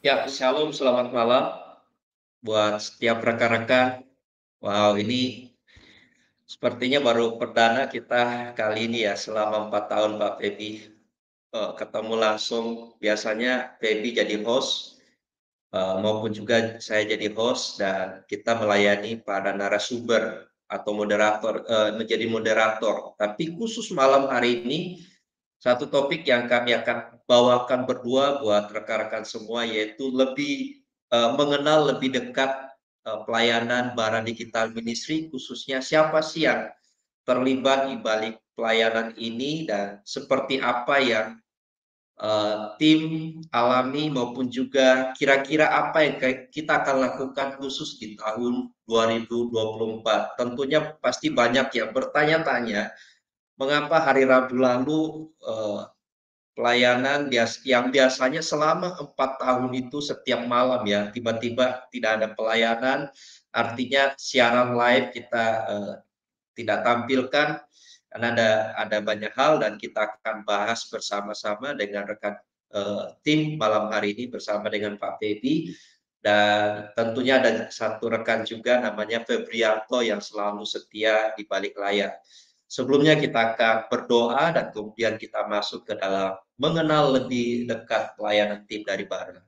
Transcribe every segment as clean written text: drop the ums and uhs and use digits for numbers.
Ya, shalom, selamat malam buat setiap rekan-rekan. Wow, ini sepertinya baru perdana kita kali ini ya selama 4 tahun Pak Febi, ketemu langsung. Biasanya Febi jadi host, maupun juga saya jadi host dan kita melayani para narasumber atau moderator, menjadi moderator. Tapi khusus malam hari ini, satu topik yang kami akan bawakan berdua buat rekan-rekan semua yaitu mengenal lebih dekat, pelayanan Bara Digital Ministry, khususnya siapa sih yang terlibat di balik pelayanan ini dan seperti apa yang tim alami maupun juga kira-kira apa yang kita akan lakukan khusus di tahun 2024. Tentunya pasti banyak yang bertanya-tanya, mengapa hari Rabu lalu pelayanan yang biasanya selama 4 tahun itu setiap malam ya, tiba-tiba tidak ada pelayanan, artinya siaran live kita tidak tampilkan karena ada banyak hal dan kita akan bahas bersama-sama dengan rekan tim malam hari ini bersama dengan Pak Feby dan tentunya ada satu rekan juga namanya Febrianto yang selalu setia di balik layar. Sebelumnya kita akan berdoa dan kemudian kita masuk ke dalam mengenal lebih dekat pelayanan tim dari Bara.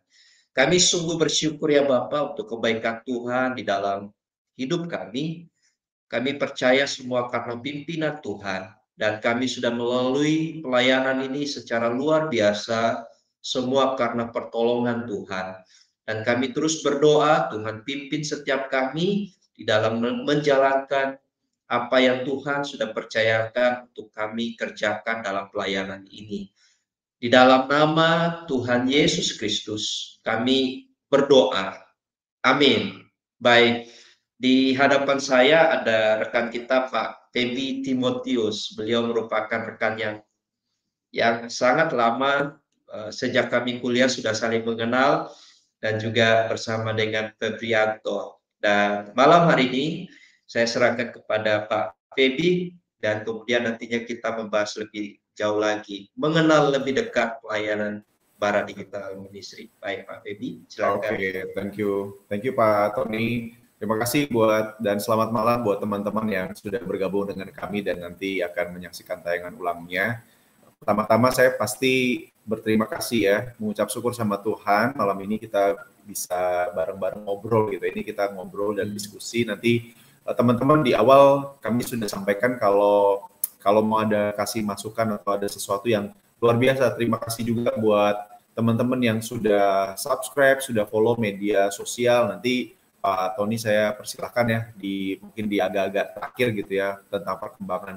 Kami sungguh bersyukur ya Bapak untuk kebaikan Tuhan di dalam hidup kami. Kami percaya semua karena pimpinan Tuhan dan kami sudah melalui pelayanan ini secara luar biasa, semua karena pertolongan Tuhan. Dan kami terus berdoa, Tuhan pimpin setiap kami di dalam menjalankan apa yang Tuhan sudah percayakan untuk kami kerjakan dalam pelayanan ini. Di dalam nama Tuhan Yesus Kristus, kami berdoa. Amin. Baik, di hadapan saya ada rekan kita Pak Tebi Timotius. Beliau merupakan rekan yang sangat lama, sejak kami kuliah sudah saling mengenal dan juga bersama dengan Febrianto. Dan malam hari ini saya serahkan kepada Pak Febi dan kemudian nantinya kita membahas lebih jauh lagi, mengenal lebih dekat pelayanan Bara Digital Ministry. Baik Pak Febi, silakan. Oke, thank you Pak Tony. Terima kasih dan selamat malam buat teman-teman yang sudah bergabung dengan kami dan nanti akan menyaksikan tayangan ulangnya. Pertama-tama saya pasti berterima kasih ya, mengucap syukur sama Tuhan malam ini kita bisa bareng-bareng ngobrol gitu. Ini kita ngobrol dan diskusi. Nanti teman-teman di awal kami sudah sampaikan kalau mau ada kasih masukan atau ada sesuatu yang luar biasa. Terima kasih juga buat teman-teman yang sudah subscribe, sudah follow media sosial. Nanti Pak Tony saya persilahkan ya mungkin di agak-agak terakhir gitu ya tentang perkembangan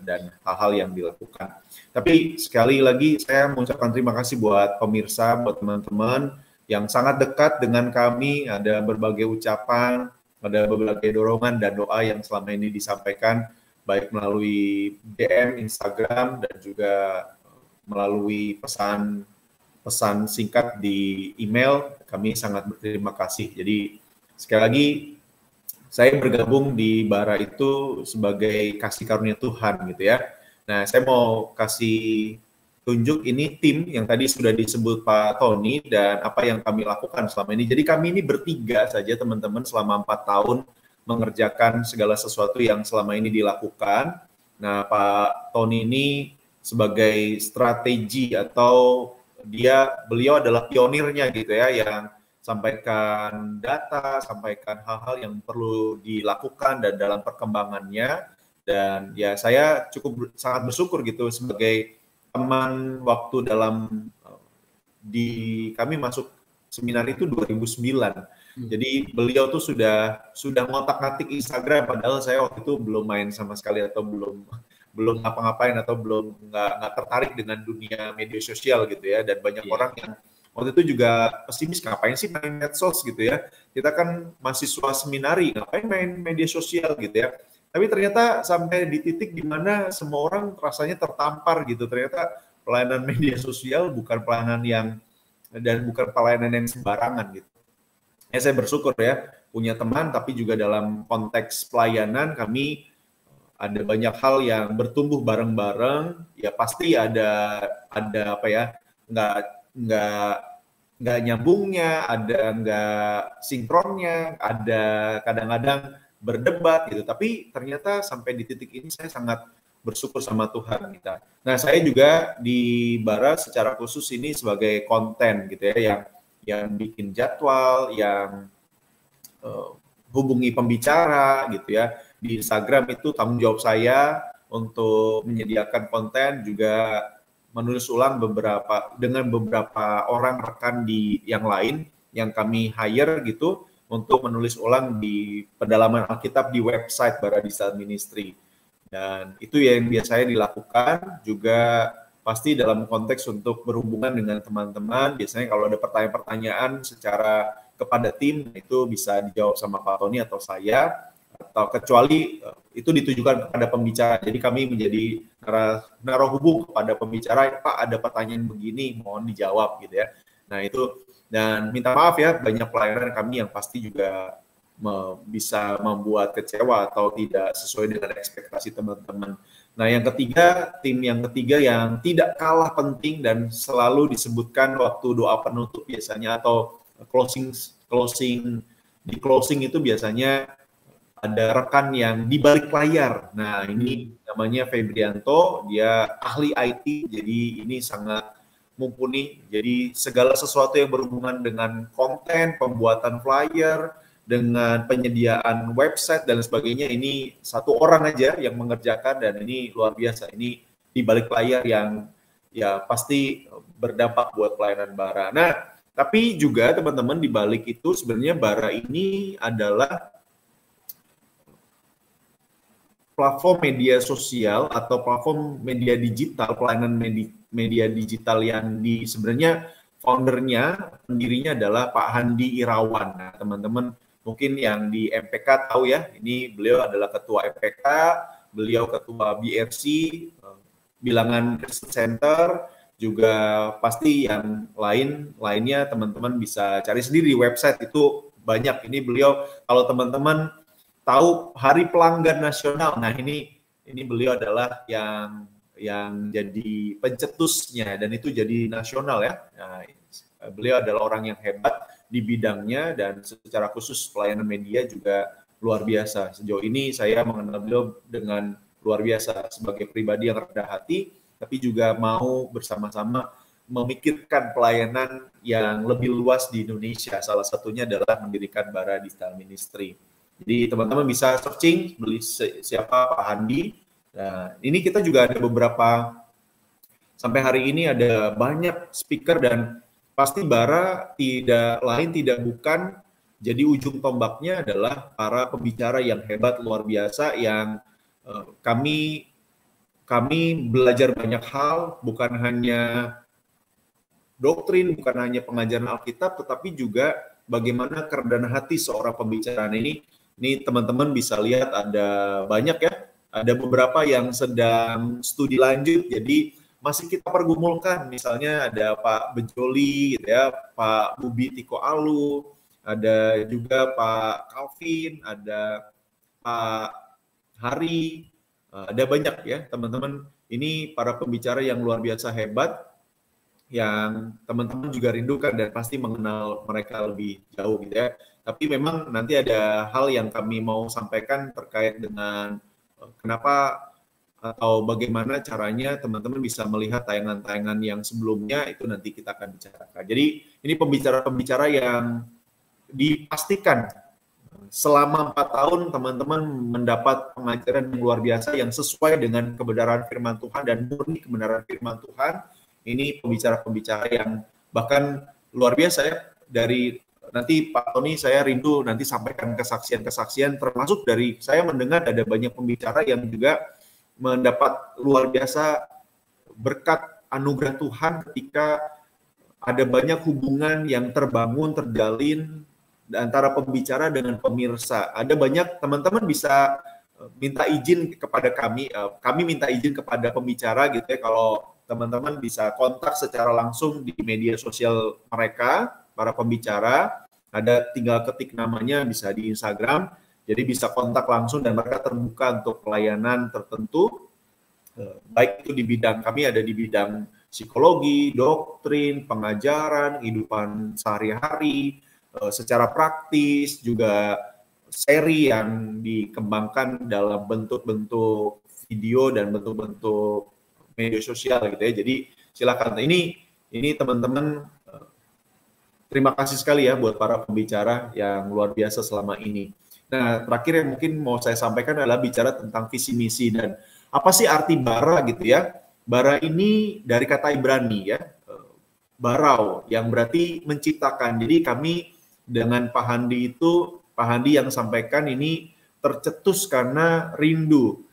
dan hal-hal yang dilakukan. Tapi sekali lagi saya mengucapkan terima kasih buat pemirsa, buat teman-teman yang sangat dekat dengan kami. Ada berbagai ucapan, ada berbagai dorongan dan doa yang selama ini disampaikan baik melalui DM Instagram dan juga melalui pesan singkat di email. Kami sangat berterima kasih. Jadi sekali lagi saya bergabung di Bara itu sebagai kasih karunia Tuhan gitu ya. Nah, saya mau kasih tunjuk ini tim yang tadi sudah disebut Pak Tony dan apa yang kami lakukan selama ini. Jadi kami ini bertiga saja teman-teman selama 4 tahun mengerjakan segala sesuatu yang selama ini dilakukan. Nah, Pak Tony ini sebagai strategi atau beliau adalah pionirnya gitu ya yang sampaikan data, sampaikan hal-hal yang perlu dilakukan dan dalam perkembangannya. Dan ya saya sangat bersyukur gitu sebagai teman waktu di kami masuk seminar itu 2009. Jadi beliau tuh sudah ngotak-ngatik Instagram padahal saya waktu itu belum main sama sekali atau belum ngapa-ngapain atau belum nggak tertarik dengan dunia media sosial gitu ya. Dan banyak orang yang waktu itu juga pesimis, ngapain sih main medsos gitu ya, kita kan mahasiswa seminari, ngapain main media sosial gitu ya. Tapi ternyata sampai di titik di mana semua orang rasanya tertampar gitu, ternyata pelayanan media sosial bukan pelayanan yang sembarangan gitu. Ya saya bersyukur ya punya teman, tapi juga dalam konteks pelayanan kami ada banyak hal yang bertumbuh bareng-bareng. Ya pasti ada apa ya, nggak nggak nyambungnya, ada nggak sinkronnya, ada kadang-kadang berdebat gitu. Tapi ternyata sampai di titik ini saya sangat bersyukur sama Tuhan kita. Nah, saya juga di Bara secara khusus ini sebagai konten gitu ya, yang bikin jadwal, yang hubungi pembicara gitu ya. Di Instagram itu tanggung jawab saya untuk menyediakan konten, juga menulis ulang dengan beberapa orang rekan di yang lain yang kami hire gitu untuk menulis ulang di pendalaman Alkitab di website Baradisal Ministry. Dan itu yang biasanya dilakukan juga pasti dalam konteks untuk berhubungan dengan teman-teman. Biasanya kalau ada pertanyaan-pertanyaan secara kepada tim, itu bisa dijawab sama Pak Tony atau saya, atau kecuali itu ditujukan kepada pembicara. Jadi kami menjadi naruh hubung kepada pembicara, Pak ada pertanyaan begini, mohon dijawab gitu ya. Nah itu, dan minta maaf ya, banyak pelayanan kami yang pasti juga bisa membuat kecewa atau tidak sesuai dengan ekspektasi teman-teman. Nah yang ketiga, tim yang ketiga yang tidak kalah penting dan selalu disebutkan waktu doa penutup biasanya, atau closing itu biasanya ada rekan yang di balik layar. Nah, ini namanya Febrianto, dia ahli IT, jadi ini sangat mumpuni. Jadi segala sesuatu yang berhubungan dengan konten, pembuatan flyer, dengan penyediaan website dan sebagainya, ini satu orang aja yang mengerjakan, dan ini luar biasa. Ini di balik layar yang ya pasti berdampak buat pelayanan Bara. Nah, tapi juga teman-teman di balik itu sebenarnya Bara ini adalah platform media sosial atau platform media digital, pelayanan media digital yang sebenarnya foundernya, pendirinya adalah Pak Handi Irawan. Nah, teman-teman mungkin yang di MPK tahu ya, ini beliau adalah ketua MPK, beliau ketua BRC, Bilangan Research Center, juga pasti yang lainnya teman-teman bisa cari sendiri di website, itu banyak. Ini beliau, kalau teman-teman tahu Hari Pelanggan Nasional, nah ini beliau adalah yang jadi pencetusnya, dan itu jadi nasional ya. Nah, beliau adalah orang yang hebat di bidangnya, dan secara khusus pelayanan media juga luar biasa. Sejauh ini saya mengenal beliau dengan luar biasa sebagai pribadi yang rendah hati, tapi juga mau bersama-sama memikirkan pelayanan yang lebih luas di Indonesia. Salah satunya adalah mendirikan Baradisal Ministry. Jadi teman-teman bisa searching beli siapa Pak Handi. Nah, ini kita juga ada beberapa, sampai hari ini ada banyak speaker, dan pasti Bara tidak bukan jadi ujung tombaknya adalah para pembicara yang hebat luar biasa, yang kami belajar banyak hal, bukan hanya doktrin, bukan hanya pengajaran Alkitab, tetapi juga bagaimana kerendahan hati seorang pembicara. Ini teman-teman bisa lihat ada banyak ya, ada beberapa yang sedang studi lanjut, jadi masih kita pergumulkan. Misalnya ada Pak Bejoli, gitu ya, Pak Bubi Tiko Alu, ada juga Pak Calvin, ada Pak Hari, ada banyak ya teman-teman. Ini para pembicara yang luar biasa hebat, yang teman-teman juga rindukan dan pasti mengenal mereka lebih jauh gitu ya. Tapi memang nanti ada hal yang kami mau sampaikan terkait dengan kenapa atau bagaimana caranya teman-teman bisa melihat tayangan-tayangan yang sebelumnya, itu nanti kita akan bicarakan. Jadi ini pembicara-pembicara yang dipastikan selama 4 tahun teman-teman mendapat pengajaran yang luar biasa yang sesuai dengan kebenaran firman Tuhan dan murni kebenaran firman Tuhan. Ini pembicara-pembicara yang bahkan luar biasa ya. Dari nanti Pak Tony, saya rindu nanti sampaikan kesaksian-kesaksian, termasuk dari saya mendengar ada banyak pembicara yang juga mendapat luar biasa berkat anugerah Tuhan ketika ada banyak hubungan yang terbangun, terjalin antara pembicara dengan pemirsa. Ada banyak teman-teman bisa minta izin kepada kami minta izin kepada pembicara gitu ya, kalau teman-teman bisa kontak secara langsung di media sosial mereka, para pembicara, ada tinggal ketik namanya, bisa di Instagram, jadi bisa kontak langsung dan mereka terbuka untuk pelayanan tertentu, baik itu di bidang, kami ada di bidang psikologi, doktrin, pengajaran, kehidupan sehari-hari, secara praktis, juga seri yang dikembangkan dalam bentuk-bentuk video dan bentuk-bentuk media sosial gitu ya. Jadi silakan. Ini teman-teman, terima kasih sekali ya buat para pembicara yang luar biasa selama ini. Nah, terakhir yang mungkin mau saya sampaikan adalah bicara tentang visi misi dan apa sih arti bara gitu ya. Bara ini dari kata Ibrani ya, barau yang berarti menciptakan. Jadi kami dengan Pak Handi itu, Pak Handi yang sampaikan ini tercetus karena rindu.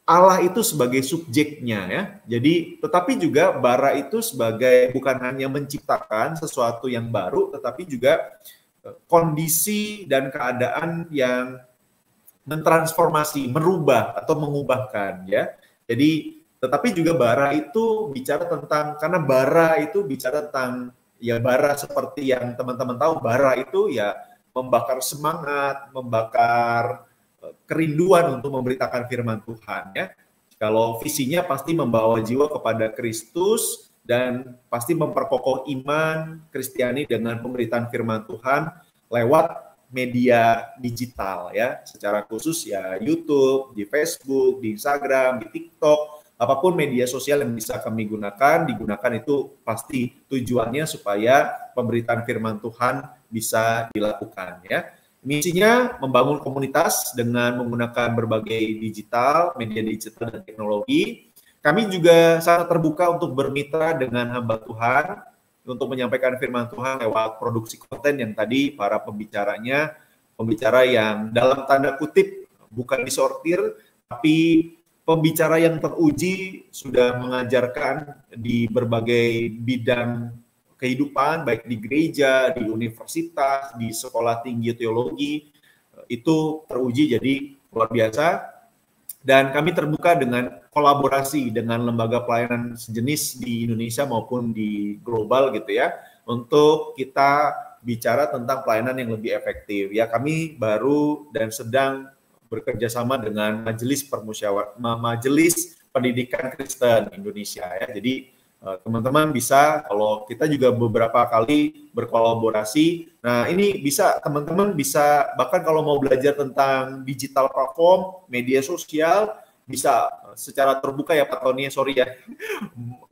Allah itu sebagai subjeknya ya. Jadi tetapi juga bara itu sebagai bukan hanya menciptakan sesuatu yang baru tetapi juga kondisi dan keadaan yang mentransformasi, merubah atau mengubahkan ya. Jadi tetapi juga bara itu bicara tentang, karena bara itu bicara tentang ya, bara seperti yang teman-teman tahu, bara itu ya membakar semangat, membakar kerinduan untuk memberitakan firman Tuhan ya. Kalau visinya pasti membawa jiwa kepada Kristus dan pasti memperkokoh iman Kristiani dengan pemberitaan firman Tuhan lewat media digital ya, secara khusus ya YouTube, di Facebook, di Instagram, di TikTok, apapun media sosial yang bisa kami gunakan, digunakan itu pasti tujuannya supaya pemberitaan firman Tuhan bisa dilakukan ya. Misinya membangun komunitas dengan menggunakan berbagai media digital dan teknologi. Kami juga sangat terbuka untuk bermitra dengan hamba Tuhan untuk menyampaikan firman Tuhan lewat produksi konten yang tadi para pembicara yang dalam tanda kutip bukan disortir, tapi pembicara yang teruji sudah mengajarkan di berbagai bidang kehidupan, baik di gereja, di universitas, di sekolah tinggi teologi, itu teruji jadi luar biasa. Dan kami terbuka dengan kolaborasi dengan lembaga pelayanan sejenis di Indonesia maupun di global gitu ya, untuk kita bicara tentang pelayanan yang lebih efektif. Ya, kami baru dan sedang bekerja sama dengan Majelis Pendidikan Kristen Indonesia ya. Jadi teman-teman bisa, kalau kita juga beberapa kali berkolaborasi. Nah, ini bisa teman-teman bisa, bahkan kalau mau belajar tentang digital platform, media sosial, bisa secara terbuka ya Pak Tony, sorry ya.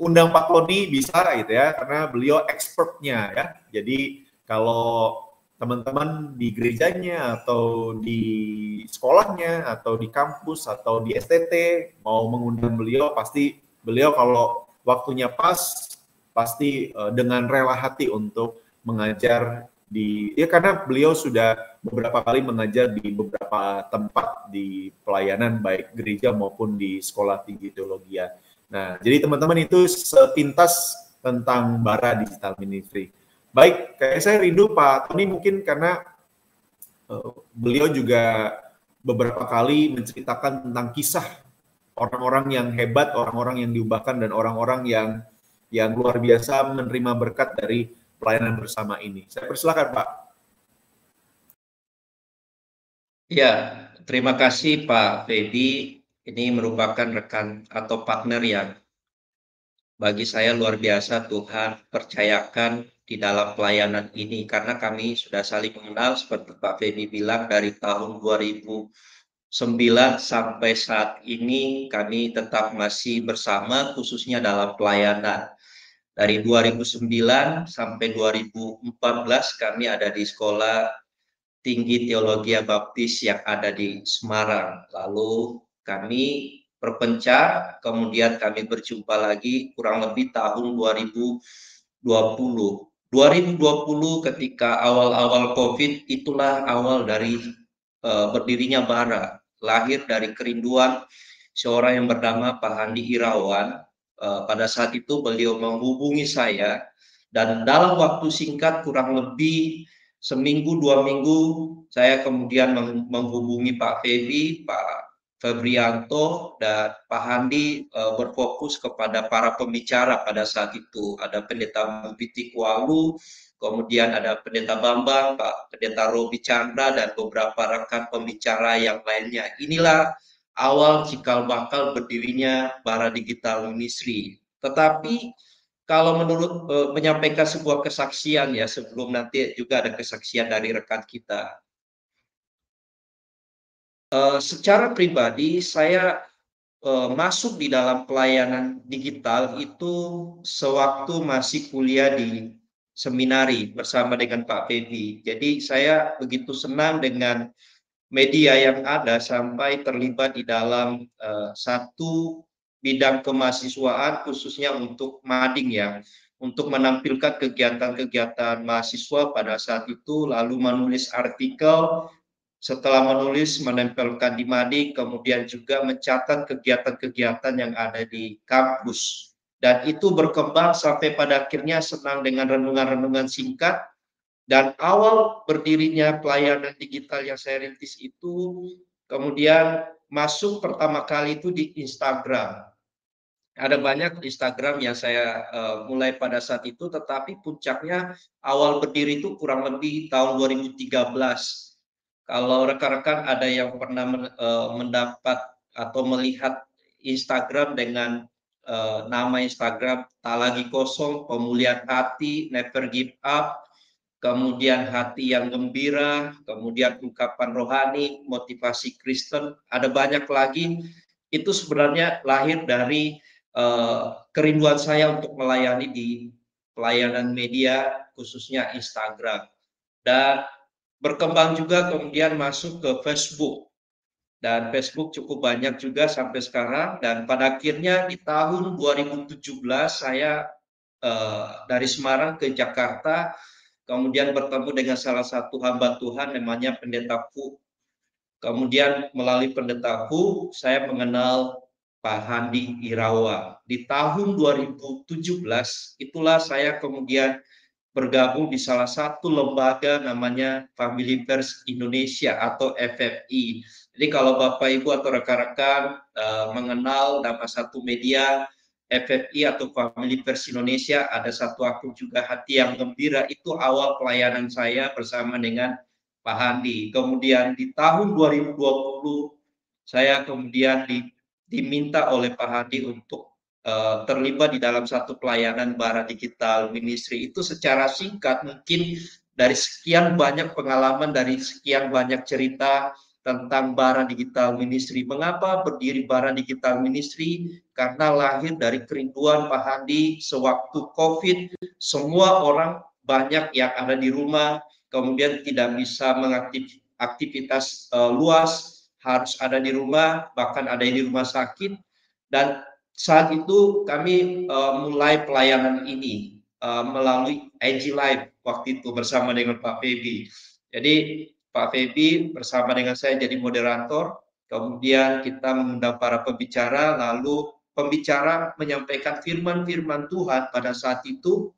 Undang Pak Tony bisa gitu ya, karena beliau expertnya ya. Jadi kalau teman-teman di gerejanya atau di sekolahnya atau di kampus atau di STT mau mengundang beliau, pasti beliau kalau waktunya pas pasti dengan rela hati untuk mengajar ya, karena beliau sudah beberapa kali mengajar di beberapa tempat di pelayanan baik gereja maupun di sekolah tinggi teologi. Nah, jadi teman-teman itu sepintas tentang bara digital ministry. Baik, kayak saya rindu Pak Tony mungkin karena beliau juga beberapa kali menceritakan tentang kisah orang-orang yang hebat, orang-orang yang diubahkan, dan orang-orang yang luar biasa menerima berkat dari pelayanan bersama ini. Saya persilakan Pak. Ya, terima kasih Pak Feby. Ini merupakan rekan atau partner yang bagi saya luar biasa Tuhan percayakan di dalam pelayanan ini, karena kami sudah saling mengenal seperti Pak Feby bilang dari tahun 2009 sampai saat ini kami tetap masih bersama, khususnya dalam pelayanan. Dari 2009 sampai 2014 kami ada di Sekolah Tinggi Teologi Baptis yang ada di Semarang. Lalu kami berpencar, kemudian kami berjumpa lagi kurang lebih tahun 2020. 2020 ketika awal-awal COVID, itulah awal dari berdirinya Bara, lahir dari kerinduan seorang yang bernama Pak Handi Irawan. Pada saat itu beliau menghubungi saya, dan dalam waktu singkat kurang lebih seminggu 2 minggu saya kemudian menghubungi Pak Feby, Pak Febrianto, dan Pak Handi berfokus kepada para pembicara pada saat itu. Ada Pendeta Mupiti Kualu, kemudian ada Pendeta Bambang, Pak Pendeta Robi Chandra, dan beberapa rekan pembicara yang lainnya. Inilah awal cikal bakal berdirinya Bara Digital Ministry. Tetapi kalau menurut menyampaikan sebuah kesaksian ya, sebelum nanti juga ada kesaksian dari rekan kita. Secara pribadi saya masuk di dalam pelayanan digital itu sewaktu masih kuliah di seminari bersama dengan Pak Feby. Jadi saya begitu senang dengan media yang ada sampai terlibat di dalam satu bidang kemahasiswaan khususnya untuk mading ya, untuk menampilkan kegiatan-kegiatan mahasiswa pada saat itu, lalu menulis artikel, setelah menulis menempelkan di mading, kemudian juga mencatat kegiatan-kegiatan yang ada di kampus. Dan itu berkembang sampai pada akhirnya senang dengan renungan-renungan singkat. Dan awal berdirinya pelayanan digital yang saya rintis itu, kemudian masuk pertama kali itu di Instagram. Ada banyak Instagram yang saya mulai pada saat itu, tetapi puncaknya awal berdiri itu kurang lebih tahun 2013. Kalau rekan-rekan ada yang pernah mendapat atau melihat Instagram dengan nama Instagram Tak Lagi Kosong, Pemulihan Hati, Never Give Up, kemudian Hati yang Gembira, kemudian Ungkapan Rohani, Motivasi Kristen, ada banyak lagi. Itu sebenarnya lahir dari kerinduan saya untuk melayani di pelayanan media, khususnya Instagram. Dan berkembang juga kemudian masuk ke Facebook. Dan Facebook cukup banyak juga sampai sekarang. Dan pada akhirnya di tahun 2017 saya dari Semarang ke Jakarta, kemudian bertemu dengan salah satu hamba Tuhan namanya Pendeta Fu. Kemudian melalui Pendeta Fu, saya mengenal Pak Handi Irawa. Di tahun 2017, itulah saya kemudian bergabung di salah satu lembaga namanya Family First Indonesia atau FFI. Jadi kalau Bapak Ibu atau rekan-rekan mengenal nama satu media FFI atau Family First Indonesia, ada satu akun juga Hati yang Gembira, itu awal pelayanan saya bersama dengan Pak Handi. Kemudian di tahun 2020 saya kemudian diminta oleh Pak Handi untuk terlibat di dalam satu pelayanan Bara Digital Ministry. Itu secara singkat mungkin dari sekian banyak pengalaman, dari sekian banyak cerita tentang Bara Digital Ministry. Mengapa berdiri Bara Digital Ministry? Karena lahir dari kerinduan Pak Handi sewaktu COVID, semua orang banyak yang ada di rumah, kemudian tidak bisa mengaktivitas luas, harus ada di rumah, bahkan ada yang di rumah sakit. Dan saat itu kami mulai pelayanan ini melalui IG Live waktu itu bersama dengan Pak Feby. Jadi Pak Feby bersama dengan saya jadi moderator, kemudian kita mengundang para pembicara, lalu pembicara menyampaikan firman-firman Tuhan pada saat itu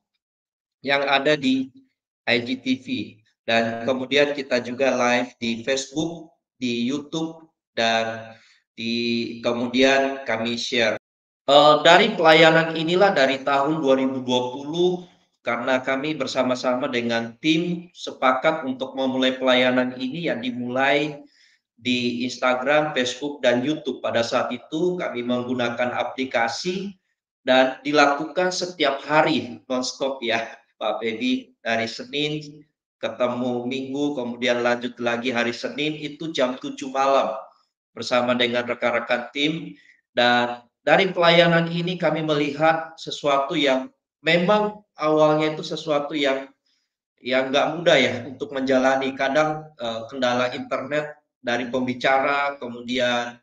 yang ada di IGTV. Dan kemudian kita juga live di Facebook, di YouTube, dan kemudian kami share. Dari pelayanan inilah dari tahun 2020, karena kami bersama-sama dengan tim sepakat untuk memulai pelayanan ini yang dimulai di Instagram, Facebook, dan YouTube. Pada saat itu kami menggunakan aplikasi dan dilakukan setiap hari non-stop ya Pak Feby, dari Senin ketemu Minggu, kemudian lanjut lagi hari Senin, itu jam 7 malam bersama dengan rekan-rekan tim. Dan dari pelayanan ini kami melihat sesuatu yang memang awalnya itu sesuatu yang nggak mudah ya untuk menjalani. Kadang kendala internet dari pembicara, kemudian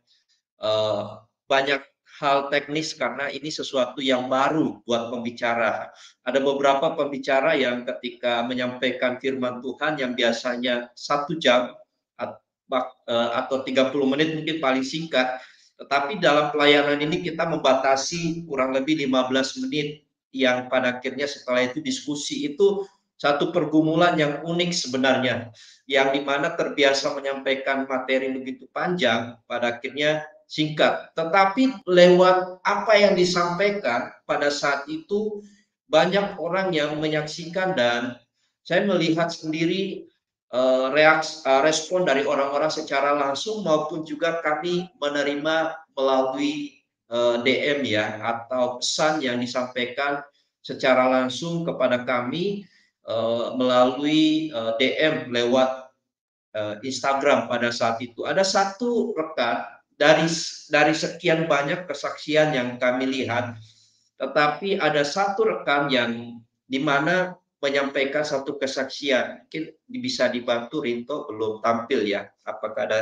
banyak hal teknis karena ini sesuatu yang baru buat pembicara. Ada beberapa pembicara yang ketika menyampaikan firman Tuhan yang biasanya 1 jam atau 30 menit mungkin paling singkat, tetapi dalam pelayanan ini kita membatasi kurang lebih 15 menit yang pada akhirnya setelah itu diskusi. Itu satu pergumulan yang unik sebenarnya, yang dimana terbiasa menyampaikan materi begitu panjang, pada akhirnya singkat. Tetapi lewat apa yang disampaikan pada saat itu, banyak orang yang menyaksikan dan saya melihat sendiri respon dari orang-orang secara langsung maupun juga kami menerima melalui DM ya, atau pesan yang disampaikan secara langsung kepada kami melalui DM lewat Instagram pada saat itu. Ada satu rekan dari sekian banyak kesaksian yang kami lihat, tetapi ada satu rekan yang di mana menyampaikan satu kesaksian. Mungkin bisa dibantu, Rinto belum tampil ya. Apakah ada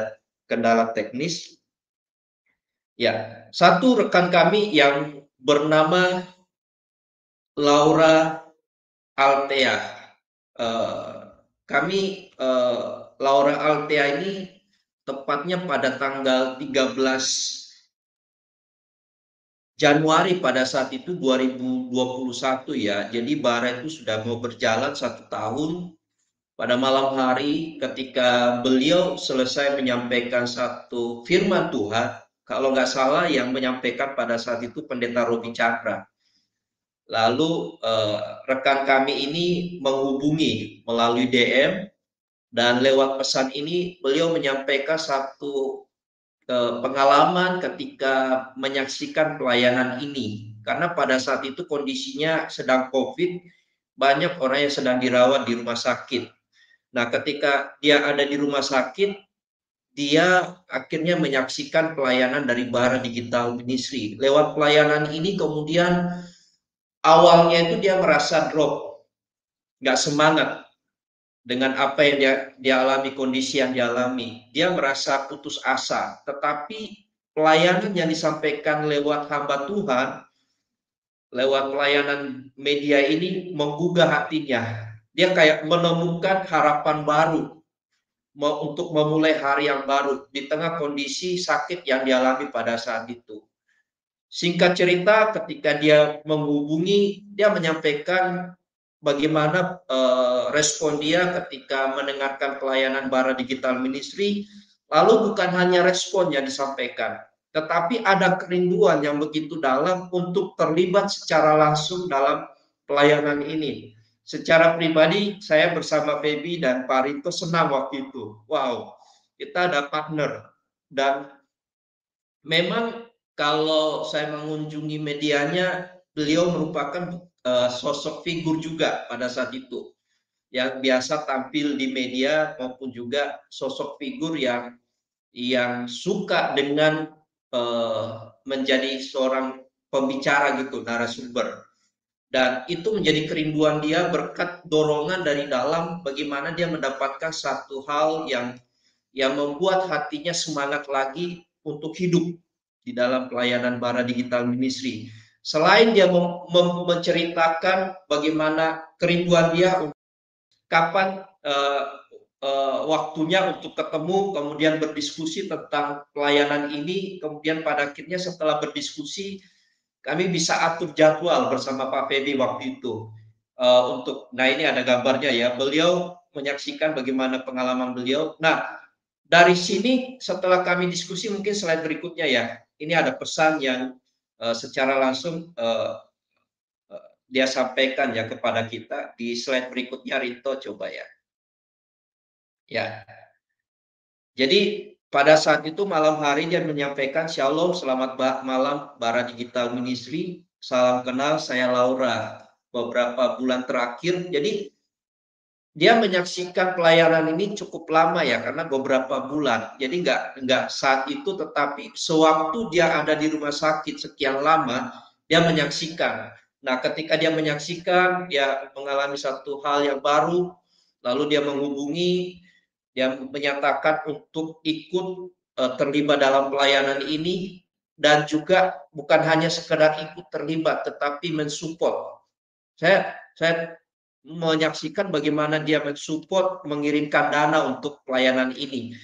kendala teknis? Ya, satu rekan kami yang bernama Laura Altea. Laura Altea ini tepatnya pada tanggal 13 Januari pada saat itu 2021 ya. Jadi bara itu sudah mau berjalan 1 tahun. Pada malam hari ketika beliau selesai menyampaikan satu firman Tuhan, kalau nggak salah yang menyampaikan pada saat itu Pendeta Robi Cakra. Lalu rekan kami ini menghubungi melalui DM, dan lewat pesan ini beliau menyampaikan satu pengalaman ketika menyaksikan pelayanan ini. Karena pada saat itu kondisinya sedang COVID, banyak orang yang sedang dirawat di rumah sakit. Nah, ketika dia ada di rumah sakit, dia akhirnya menyaksikan pelayanan dari Bara Digital Ministry. Lewat pelayanan ini kemudian awalnya itu dia merasa drop, nggak semangat dengan apa yang dia alami, kondisi yang dialami. Dia merasa putus asa, tetapi pelayanan yang disampaikan lewat hamba Tuhan, lewat pelayanan media ini menggugah hatinya. Dia kayak menemukan harapan baru untuk memulai hari yang baru di tengah kondisi sakit yang dialami pada saat itu. Singkat cerita, ketika dia menghubungi, dia menyampaikan bagaimana respon dia ketika mendengarkan pelayanan Bara Digital Ministry. Lalu bukan hanya respon yang disampaikan, tetapi ada kerinduan yang begitu dalam untuk terlibat secara langsung dalam pelayanan ini. Secara pribadi, saya bersama Feby dan Pak Rito senang waktu itu. Wow, kita ada partner. Dan memang kalau saya mengunjungi medianya, beliau merupakan sosok figur juga pada saat itu, yang biasa tampil di media maupun juga sosok figur yang suka dengan menjadi seorang pembicara gitu, narasumber. Dan itu menjadi kerinduan dia berkat dorongan dari dalam, bagaimana dia mendapatkan satu hal yang membuat hatinya semangat lagi untuk hidup di dalam pelayanan Bara Digital Ministry. Selain dia menceritakan bagaimana kerinduan dia, kapan waktunya untuk ketemu, kemudian berdiskusi tentang pelayanan ini, kemudian pada akhirnya setelah berdiskusi, kami bisa atur jadwal bersama Pak Feby waktu itu. Nah ini ada gambarnya ya, beliau menyaksikan bagaimana pengalaman beliau. Nah, dari sini setelah kami diskusi, mungkin slide berikutnya ya, ini ada pesan yang secara langsung dia sampaikan ya kepada kita. Di slide berikutnya, Rinto coba ya. Ya, jadi pada saat itu malam hari dia menyampaikan, Shalom, selamat malam Bara Digital Ministry, salam kenal, saya Laura. Beberapa bulan terakhir, jadi dia menyaksikan pelayanan ini cukup lama ya, karena beberapa bulan. Jadi nggak saat itu, tetapi sewaktu dia ada di rumah sakit sekian lama, dia menyaksikan. Nah, ketika dia menyaksikan, dia mengalami satu hal yang baru, lalu dia menghubungi, dia menyatakan untuk ikut terlibat dalam pelayanan ini, dan juga bukan hanya sekedar ikut terlibat, tetapi mensupport. Saya menyaksikan bagaimana dia mensupport, mengirimkan dana untuk pelayanan ini.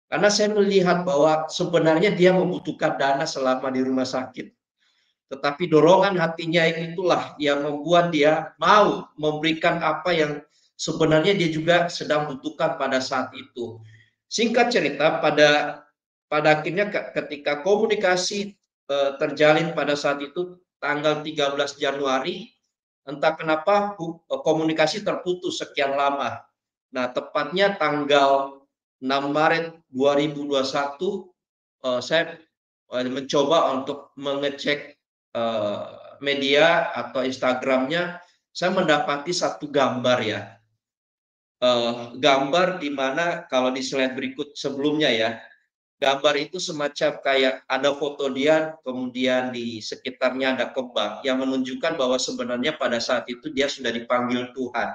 Karena saya melihat bahwa sebenarnya dia membutuhkan dana selama di rumah sakit. Tetapi dorongan hatinya itulah yang membuat dia mau memberikan apa yang sebenarnya dia juga sedang butuhkan pada saat itu. Singkat cerita, pada akhirnya ketika komunikasi terjalin pada saat itu tanggal 13 Januari, entah kenapa komunikasi terputus sekian lama. Nah, tepatnya tanggal 6 Maret 2021, saya mencoba untuk mengecek media atau Instagramnya, saya mendapati satu gambar ya, gambar di mana kalau di slide berikut sebelumnya ya, gambar itu semacam kayak ada foto dia, kemudian di sekitarnya ada kembang yang menunjukkan bahwa sebenarnya pada saat itu dia sudah dipanggil Tuhan.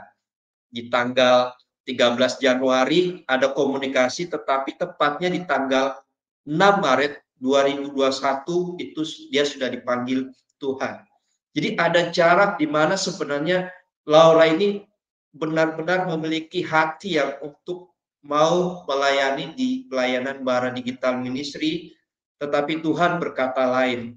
Di tanggal 13 Januari ada komunikasi, tetapi tepatnya di tanggal 6 Maret 2021 itu dia sudah dipanggil Tuhan. Jadi ada jarak di mana sebenarnya Laura ini benar-benar memiliki hati yang untuk mau melayani di pelayanan Bara Digital Ministry, tetapi Tuhan berkata lain.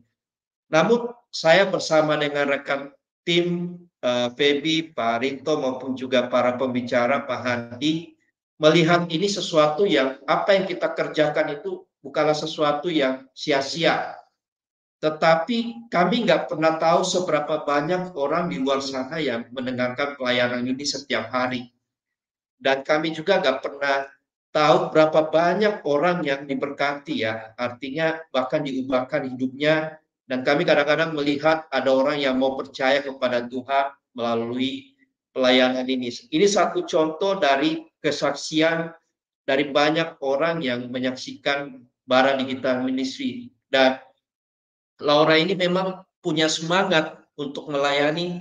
Namun saya bersama dengan rekan tim Feby, Pak Rinto maupun juga para pembicara Pak Handi melihat ini sesuatu yang apa yang kita kerjakan itu bukanlah sesuatu yang sia-sia. Tetapi kami nggak pernah tahu seberapa banyak orang di luar sana yang mendengarkan pelayanan ini setiap hari. Dan kami juga nggak pernah tahu berapa banyak orang yang diberkati ya. Artinya bahkan diubahkan hidupnya. Dan kami kadang-kadang melihat ada orang yang mau percaya kepada Tuhan melalui pelayanan ini. Ini satu contoh dari kesaksian dari banyak orang yang menyaksikan Bara Digital Ministry. Dan Laura ini memang punya semangat untuk melayani,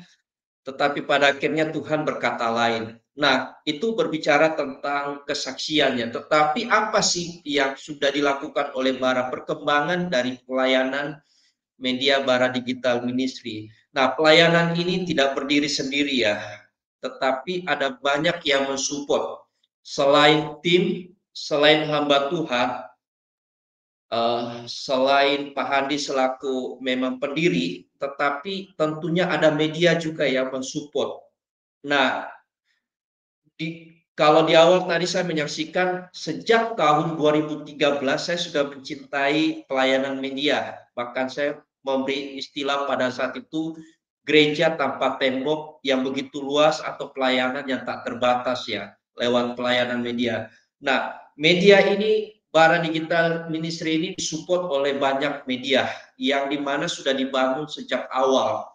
tetapi pada akhirnya Tuhan berkata lain. Nah, itu berbicara tentang kesaksiannya. Tetapi apa sih yang sudah dilakukan oleh Bara, perkembangan dari pelayanan media Bara Digital Ministry? Nah, pelayanan ini tidak berdiri sendiri ya, tetapi ada banyak yang mensupport. Selain tim, selain hamba Tuhan, selain Pak Handi selaku memang pendiri, tetapi tentunya ada media juga yang mensupport. Nah, kalau di awal tadi saya menyaksikan sejak tahun 2013 saya sudah mencintai pelayanan media. Bahkan saya memberi istilah pada saat itu gereja tanpa tembok yang begitu luas atau pelayanan yang tak terbatas ya lewat pelayanan media. Nah, media ini Bara Digital Ministry ini disupport oleh banyak media yang dimana sudah dibangun sejak awal,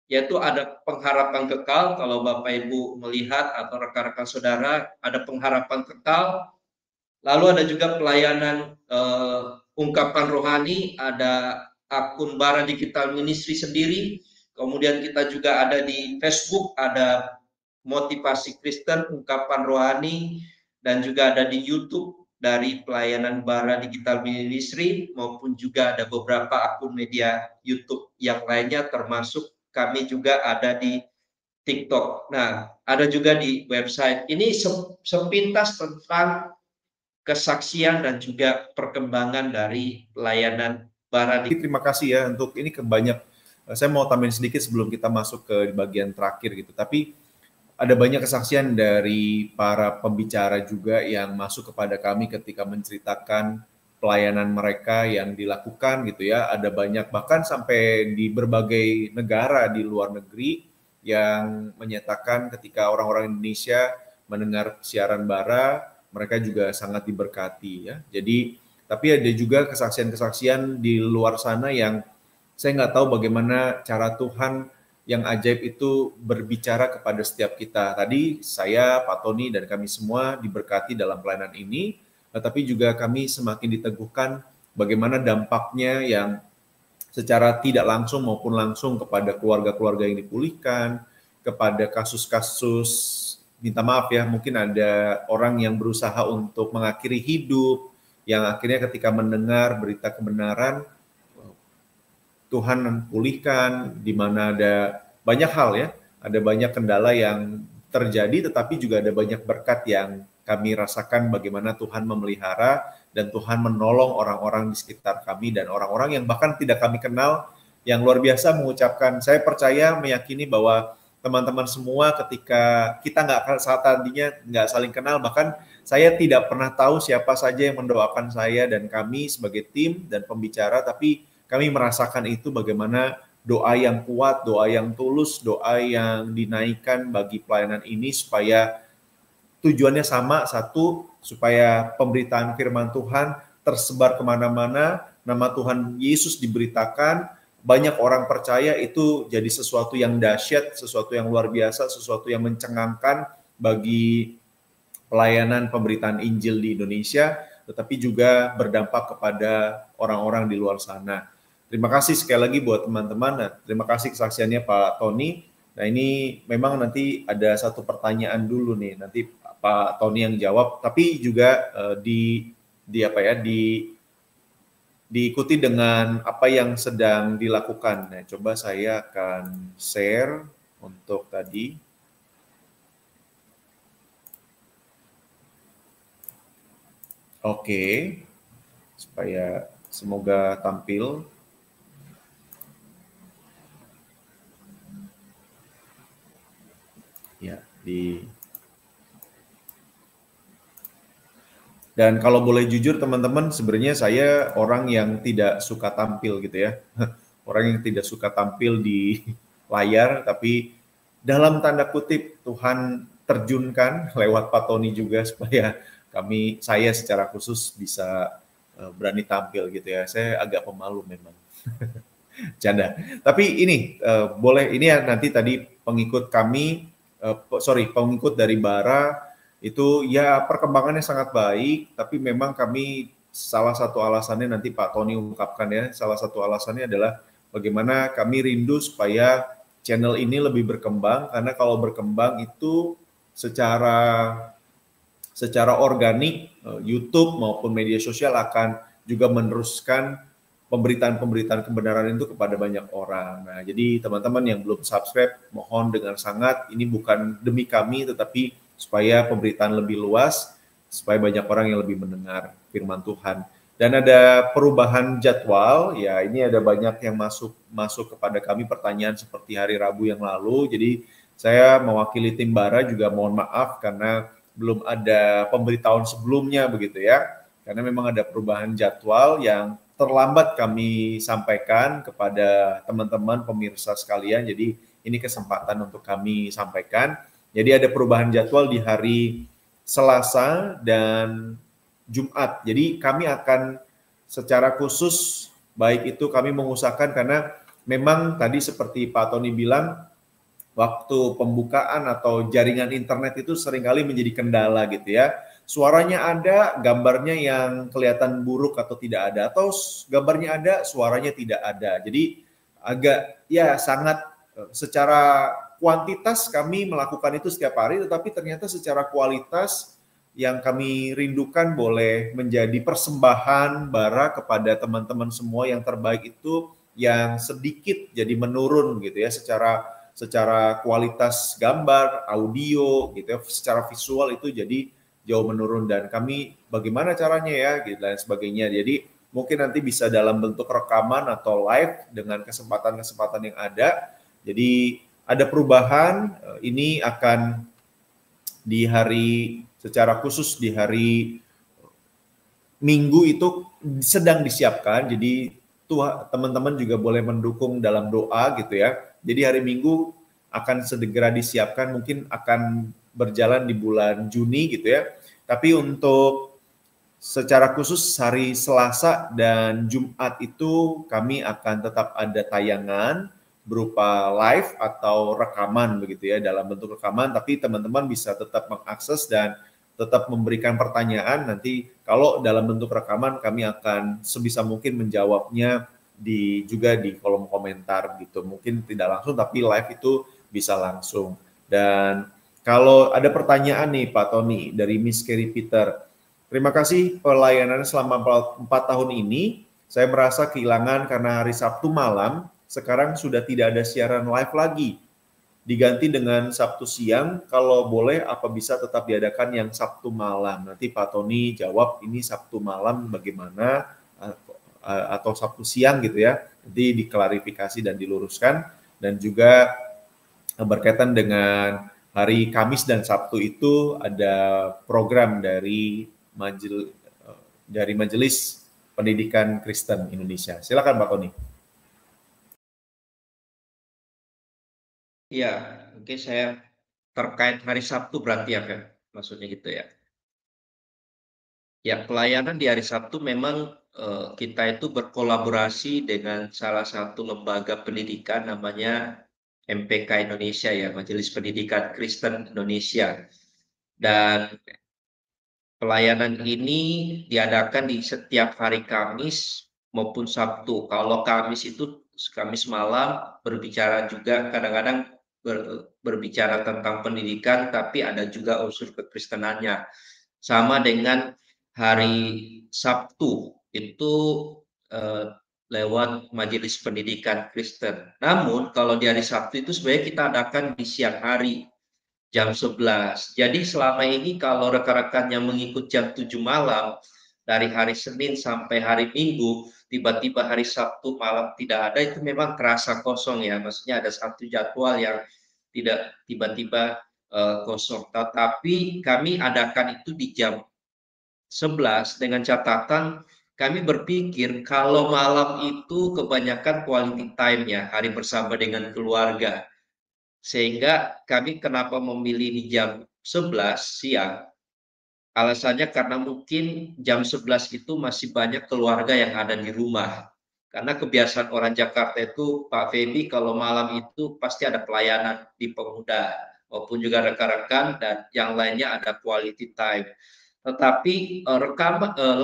yaitu ada pengharapan kekal. Kalau Bapak Ibu melihat atau rekan-rekan saudara, ada pengharapan kekal. Lalu ada juga pelayanan ungkapan rohani, ada akun Bara Digital Ministry sendiri. Kemudian kita juga ada di Facebook, ada motivasi Kristen, ungkapan rohani, dan juga ada di YouTube dari pelayanan Bara Digital Ministry, maupun juga ada beberapa akun media YouTube yang lainnya, termasuk kami juga ada di TikTok. Nah, ada juga di website. Ini sepintas tentang kesaksian dan juga perkembangan dari pelayanan Bara. Terima kasih ya untuk ini kebanyak. Saya mau tambahin sedikit sebelum kita masuk ke bagian terakhir gitu. Tapi ada banyak kesaksian dari para pembicara juga yang masuk kepada kami ketika menceritakan pelayanan mereka yang dilakukan gitu ya. Ada banyak bahkan sampai di berbagai negara di luar negeri yang menyatakan ketika orang-orang Indonesia mendengar siaran Bara, mereka juga sangat diberkati ya. Jadi tapi ada juga kesaksian-kesaksian di luar sana yang saya nggak tahu bagaimana cara Tuhan yang ajaib itu berbicara kepada setiap kita. Tadi saya, Pak Tony, dan kami semua diberkati dalam pelayanan ini, tetapi juga kami semakin diteguhkan bagaimana dampaknya yang secara tidak langsung maupun langsung kepada keluarga-keluarga yang dipulihkan, kepada kasus-kasus, minta maaf ya, mungkin ada orang yang berusaha untuk mengakhiri hidup, yang akhirnya ketika mendengar berita kebenaran, Tuhan pulihkan, di mana ada banyak hal ya, ada banyak kendala yang terjadi, tetapi juga ada banyak berkat yang kami rasakan bagaimana Tuhan memelihara dan Tuhan menolong orang-orang di sekitar kami dan orang-orang yang bahkan tidak kami kenal, yang luar biasa mengucapkan, saya percaya meyakini bahwa teman-teman semua ketika kita nggak saat tadinya nggak saling kenal, bahkan saya tidak pernah tahu siapa saja yang mendoakan saya dan kami sebagai tim dan pembicara, tapi kami merasakan itu bagaimana doa yang kuat, doa yang tulus, doa yang dinaikkan bagi pelayanan ini supaya tujuannya sama, satu, supaya pemberitaan firman Tuhan tersebar kemana-mana, nama Tuhan Yesus diberitakan, banyak orang percaya, itu jadi sesuatu yang dahsyat, sesuatu yang luar biasa, sesuatu yang mencengangkan bagi pelayanan pemberitaan Injil di Indonesia, tetapi juga berdampak kepada orang-orang di luar sana. Terima kasih sekali lagi buat teman-teman. Nah, terima kasih kesaksiannya Pak Tony. Nah, ini memang nanti ada satu pertanyaan dulu nih, nanti Pak Tony yang jawab, tapi juga diikuti dengan apa yang sedang dilakukan. Nah, coba saya akan share untuk tadi. Oke, supaya semoga tampil. Ya, Dan kalau boleh jujur teman-teman, sebenarnya saya orang yang tidak suka tampil gitu ya. Orang yang tidak suka tampil di layar, tapi dalam tanda kutip Tuhan terjunkan lewat Pak Tony juga supaya saya secara khusus bisa berani tampil gitu ya. Saya agak pemalu memang. Canda. Tapi ini boleh, ini ya nanti tadi pengikut kami, pengikut dari Bara itu ya perkembangannya sangat baik, tapi memang kami salah satu alasannya nanti Pak Tony ungkapkan ya, salah satu alasannya adalah bagaimana kami rindu supaya channel ini lebih berkembang, karena kalau berkembang itu secara organik YouTube maupun media sosial akan juga meneruskan pemberitaan-pemberitaan kebenaran itu kepada banyak orang. Nah, jadi teman-teman yang belum subscribe, mohon dengan sangat, ini bukan demi kami, tetapi supaya pemberitaan lebih luas, supaya banyak orang yang lebih mendengar firman Tuhan. Dan ada perubahan jadwal, ya ini ada banyak yang masuk kepada kami pertanyaan seperti hari Rabu yang lalu, jadi saya mewakili tim Bara juga mohon maaf karena belum ada pemberitahuan sebelumnya begitu ya, karena memang ada perubahan jadwal yang terlambat kami sampaikan kepada teman-teman pemirsa sekalian, jadi ini kesempatan untuk kami sampaikan. Jadi ada perubahan jadwal di hari Selasa dan Jumat, jadi kami akan secara khusus, baik itu kami mengusahakan karena memang tadi seperti Pak Tony bilang, waktu pembukaan atau jaringan internet itu seringkali menjadi kendala gitu ya. Suaranya ada, gambarnya yang kelihatan buruk atau tidak ada, atau gambarnya ada, suaranya tidak ada. Jadi agak ya sangat secara kuantitas kami melakukan itu setiap hari, tetapi ternyata secara kualitas yang kami rindukan boleh menjadi persembahan Bara kepada teman-teman semua yang terbaik itu yang sedikit jadi menurun gitu ya, secara kualitas gambar, audio gitu ya, secara visual itu jadi jauh menurun, dan kami bagaimana caranya ya gitu dan sebagainya. Jadi mungkin nanti bisa dalam bentuk rekaman atau live dengan kesempatan-kesempatan yang ada. Jadi ada perubahan, ini akan di hari secara khusus di hari Minggu itu sedang disiapkan. Jadi teman-teman juga boleh mendukung dalam doa gitu ya. Jadi hari Minggu akan segera disiapkan, mungkin akan berjalan di bulan Juni gitu ya. Tapi untuk secara khusus hari Selasa dan Jumat itu kami akan tetap ada tayangan berupa live atau rekaman begitu ya, dalam bentuk rekaman, tapi teman-teman bisa tetap mengakses dan tetap memberikan pertanyaan. Nanti kalau dalam bentuk rekaman kami akan sebisa mungkin menjawabnya juga di kolom komentar gitu. Mungkin tidak langsung tapi live itu bisa langsung. Dan kalau ada pertanyaan nih Pak Tony dari Miss Kerry Peter, terima kasih pelayanan selama 4 tahun ini. Saya merasa kehilangan karena hari Sabtu malam sekarang sudah tidak ada siaran live lagi. Diganti dengan Sabtu siang, kalau boleh apa bisa tetap diadakan yang Sabtu malam? Nanti Pak Tony jawab ini Sabtu malam bagaimana atau Sabtu siang gitu ya. Nanti diklarifikasi dan diluruskan, dan juga berkaitan dengan hari Kamis dan Sabtu itu ada program dari Majelis Pendidikan Kristen Indonesia. Silakan Pak Tony. Iya, mungkin saya terkait hari Sabtu berarti ya, Pak, maksudnya gitu ya. Ya, pelayanan di hari Sabtu memang kita itu berkolaborasi dengan salah satu lembaga pendidikan namanya MPK Indonesia ya, Majelis Pendidikan Kristen Indonesia. Dan pelayanan ini diadakan di setiap hari Kamis maupun Sabtu. Kalau Kamis itu Kamis malam berbicara juga kadang-kadang berbicara tentang pendidikan, tapi ada juga unsur kekristenannya. Sama dengan hari Sabtu itu eh, lewat Majelis Pendidikan Kristen. Namun kalau di hari Sabtu itu sebenarnya kita adakan di siang hari jam 11. Jadi selama ini kalau rekan-rekan yang mengikut jam 7 malam, dari hari Senin sampai hari Minggu, tiba-tiba hari Sabtu malam tidak ada, itu memang terasa kosong ya. Maksudnya ada satu jadwal yang tidak tiba-tiba kosong. Tetapi kami adakan itu di jam 11 dengan catatan kami berpikir kalau malam itu kebanyakan quality time ya, hari bersama dengan keluarga. Sehingga kami kenapa memilih di jam 11 siang, alasannya karena mungkin jam 11 itu masih banyak keluarga yang ada di rumah. Karena kebiasaan orang Jakarta itu, Pak Feby, kalau malam itu pasti ada pelayanan di pemuda, maupun juga rekan-rekan, dan yang lainnya ada quality time. Tetapi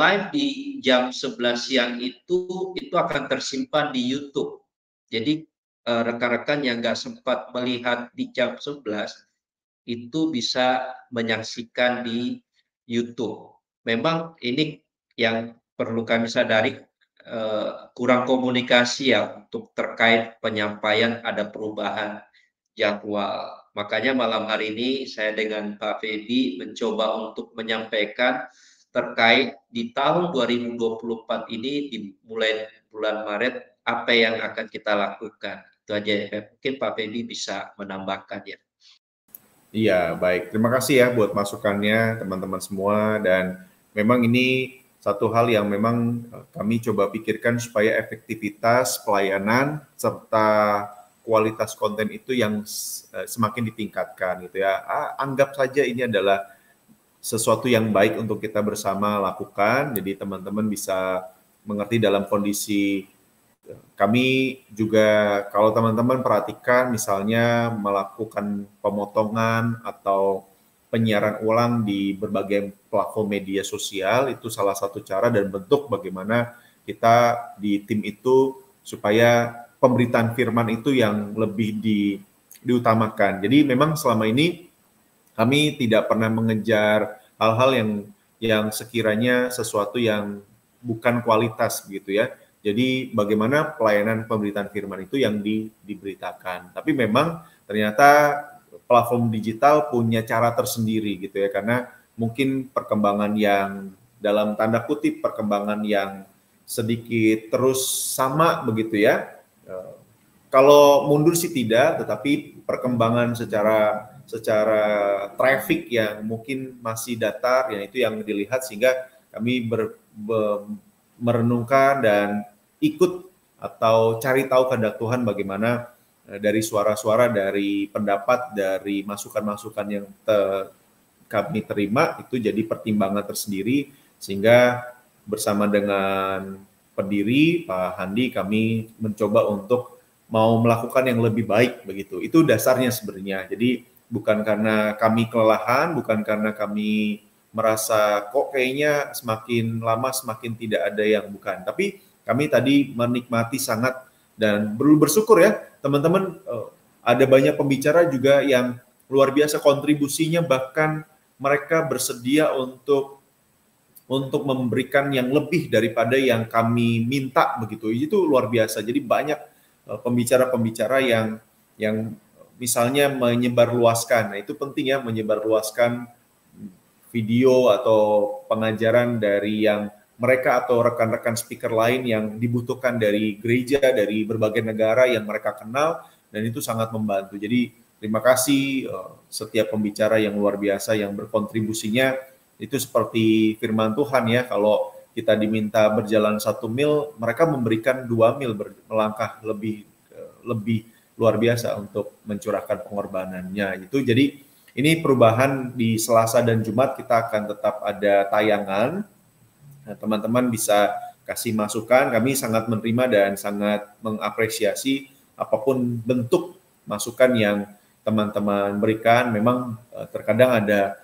live di jam 11 siang itu akan tersimpan di YouTube. Jadi rekan-rekan yang nggak sempat melihat di jam 11 itu bisa menyaksikan di YouTube. Memang ini yang perlu kami sadari, kurang komunikasi ya untuk terkait penyampaian ada perubahan jadwal. Makanya malam hari ini saya dengan Pak Feby mencoba untuk menyampaikan terkait di tahun 2024 ini dimulai bulan Maret apa yang akan kita lakukan. Itu aja ya. Mungkin Pak Feby bisa menambahkan ya. Iya, baik. Terima kasih ya buat masukannya teman-teman semua, dan memang ini satu hal yang memang kami coba pikirkan supaya efektivitas pelayanan serta kualitas konten itu yang semakin ditingkatkan gitu ya. Anggap saja ini adalah sesuatu yang baik untuk kita bersama lakukan, jadi teman-teman bisa mengerti dalam kondisi. Kami juga kalau teman-teman perhatikan misalnya melakukan pemotongan atau penyiaran ulang di berbagai platform media sosial, itu salah satu cara dan bentuk bagaimana kita di tim itu supaya pemberitaan firman itu yang lebih diutamakan. Jadi memang selama ini kami tidak pernah mengejar hal-hal yang sekiranya sesuatu yang bukan kualitas begitu ya. Jadi bagaimana pelayanan pemberitaan firman itu yang diberitakan. Tapi memang ternyata platform digital punya cara tersendiri gitu ya, karena mungkin perkembangan yang dalam tanda kutip perkembangan yang sedikit terus sama begitu ya. Kalau mundur sih tidak, tetapi perkembangan secara traffic yang mungkin masih datar, yang itu yang dilihat, sehingga kami merenungkan dan ikut atau cari tahu kehendak Tuhan bagaimana dari suara-suara, dari pendapat, dari masukan-masukan yang kami terima itu jadi pertimbangan tersendiri, sehingga bersama dengan pendiri Pak Handi kami mencoba untuk mau melakukan yang lebih baik begitu. Itu dasarnya sebenarnya. Jadi bukan karena kami kelelahan, bukan karena kami merasa kok kayaknya semakin lama semakin tidak ada yang bukan. Tapi kami tadi menikmati sangat dan bersyukur ya teman-teman, ada banyak pembicara juga yang luar biasa kontribusinya, bahkan mereka bersedia untuk memberikan yang lebih daripada yang kami minta begitu. Itu luar biasa. Jadi banyak pembicara-pembicara yang misalnya menyebarluaskan. Nah, itu penting ya, menyebarluaskan video atau pengajaran dari yang mereka atau rekan-rekan speaker lain yang dibutuhkan dari gereja, dari berbagai negara yang mereka kenal, dan itu sangat membantu. Jadi terima kasih setiap pembicara yang luar biasa yang berkontribusinya. Itu seperti firman Tuhan ya, kalau kita diminta berjalan 1 mil, mereka memberikan 2 mil melangkah lebih luar biasa untuk mencurahkan pengorbanannya. Itu jadi ini perubahan di Selasa dan Jumat kita akan tetap ada tayangan Nah, teman-teman bisa kasih masukan, kami sangat menerima dan sangat mengapresiasi apapun bentuk masukan yang teman-teman berikan. Memang terkadang ada,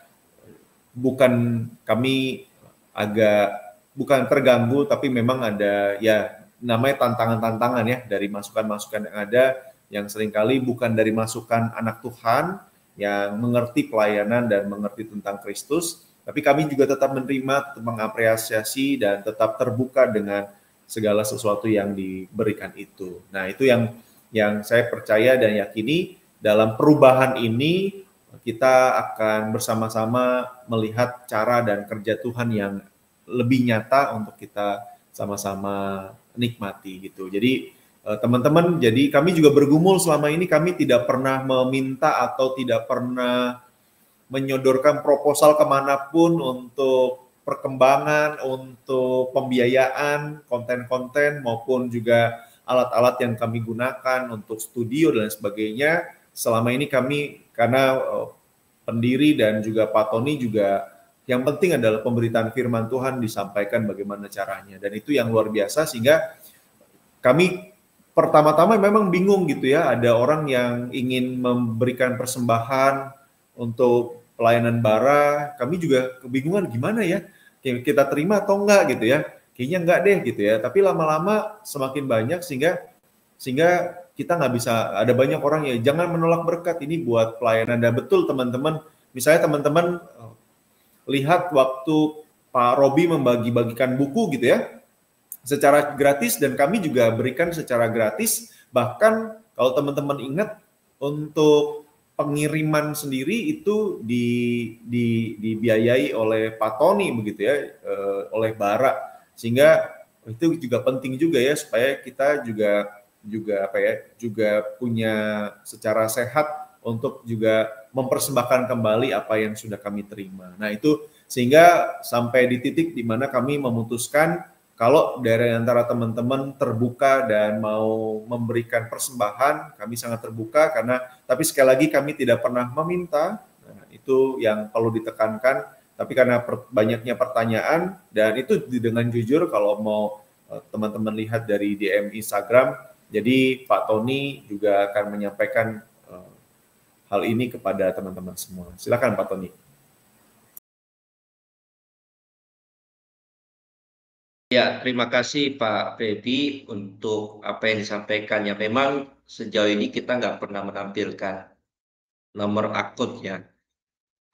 bukan kami agak bukan terganggu, tapi memang ada ya namanya tantangan-tantangan ya dari masukan-masukan yang ada, yang seringkali bukan dari masukan anak Tuhan yang mengerti pelayanan dan mengerti tentang Kristus, tapi kami juga tetap menerima, tetap mengapresiasi dan tetap terbuka dengan segala sesuatu yang diberikan itu. Nah, itu yang saya percaya dan yakini dalam perubahan ini kita akan bersama-sama melihat cara dan kerja Tuhan yang lebih nyata untuk kita sama-sama nikmati gitu. Jadi teman-teman, jadi kami juga bergumul selama ini, kami tidak pernah meminta atau tidak pernah menyodorkan proposal kemanapun untuk perkembangan, untuk pembiayaan, konten-konten maupun juga alat-alat yang kami gunakan untuk studio dan sebagainya. Selama ini kami, karena pendiri dan juga Pak Tony juga, yang penting adalah pemberitaan firman Tuhan disampaikan bagaimana caranya. Dan itu yang luar biasa, sehingga kami pertama-tama memang bingung gitu ya, ada orang yang ingin memberikan persembahan untuk pelayanan bara, kami juga kebingungan gimana ya, kita terima atau enggak gitu ya, kayaknya enggak deh gitu ya, tapi lama-lama semakin banyak sehingga kita nggak bisa, ada banyak orang ya jangan menolak berkat ini buat pelayanan. Dan betul teman-teman, misalnya teman-teman lihat waktu Pak Robi membagi-bagikan buku gitu ya, secara gratis, dan kami juga berikan secara gratis. Bahkan kalau teman-teman ingat, untuk pengiriman sendiri itu dibiayai oleh Pak Tony begitu ya, oleh Bara, sehingga itu juga penting juga ya, supaya kita juga punya secara sehat untuk juga mempersembahkan kembali apa yang sudah kami terima. Nah itu sehingga sampai di titik di mana kami memutuskan kalau dari antara teman-teman terbuka dan mau memberikan persembahan, kami sangat terbuka, karena tapi sekali lagi kami tidak pernah meminta. Nah, itu yang perlu ditekankan. Tapi karena banyaknya pertanyaan, dan itu dengan jujur kalau mau teman-teman lihat dari DM Instagram, jadi Pak Tony juga akan menyampaikan hal ini kepada teman-teman semua. Silakan Pak Tony. Ya, terima kasih Pak Feby untuk apa yang disampaikan. Ya, memang sejauh ini kita nggak pernah menampilkan nomor akun ya,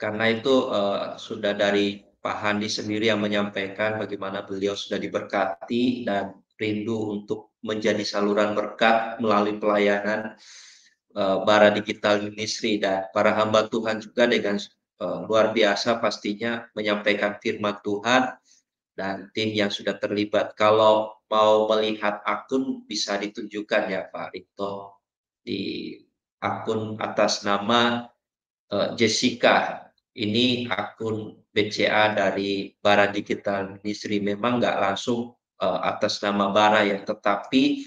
karena itu sudah dari Pak Handi sendiri yang menyampaikan bagaimana beliau sudah diberkati dan rindu untuk menjadi saluran berkat melalui pelayanan Bara Digital Ministry, dan para hamba Tuhan juga dengan luar biasa pastinya menyampaikan firman Tuhan, dan tim yang sudah terlibat. Kalau mau melihat akun bisa ditunjukkan ya Pak Rito, di akun atas nama Jessica. Ini akun BCA dari Bara Digital Ministry. Memang nggak langsung atas nama Bara ya, tetapi